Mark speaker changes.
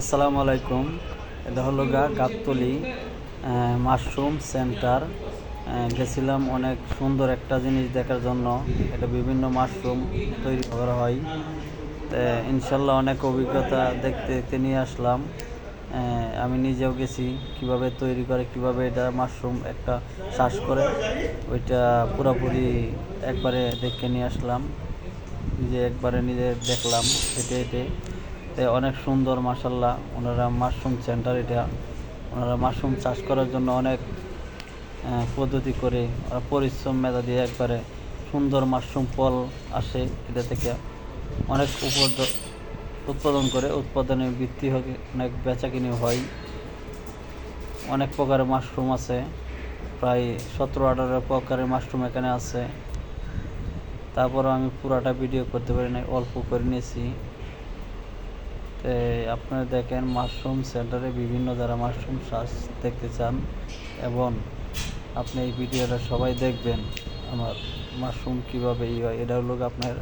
Speaker 1: আসসালামু আলাইকুম। এটা হলো গাবতলী মাশরুম সেন্টার। গেছিলাম অনেক সুন্দর একটা জিনিস দেখার জন্য। এটা বিভিন্ন মাশরুম তৈরি করা হয়। তো ইনশাল্লাহ অনেক অভিজ্ঞতা দেখতে দেখতে নিয়ে আসলাম। আমি নিজেও গেছি কিভাবে তৈরি করে, কিভাবে এটা মাশরুম একটা চাষ করে, ওইটা পুরোপুরি একবারে দেখে নিয়ে আসলাম। নিজে একবারে নিজে দেখলাম হেঁটে হেঁটে। অনেক সুন্দর মাশাল্লাহ। ওনারা মাশরুম সেন্টার, এটা ওনারা মাশরুম চাষ করার জন্য অনেক পদ্ধতি করে, ওরা পরিশ্রম মেধা দিয়ে একবারে সুন্দর মাশরুম ফল আসে। এটা থেকে অনেক উৎপাদন করে, উৎপাদনের বৃদ্ধি হয়, অনেক বেচা কিনে হয়। অনেক প্রকারের মাশরুম আছে, প্রায় 17-18 প্রকারের মাশরুম এখানে আছে। তারপরও আমি পুরাটা ভিডিও করতে পারি না, অল্প করে নিয়েছি। আপনারা দেখেন মাশরুম সেন্টারে বিভিন্ন যারা মাশরুম চাষ দেখতে চান, এবং আপনি এই ভিডিওটা সবাই দেখবেন। আমার মাশরুম কীভাবে হয়, এটা হলো আপনার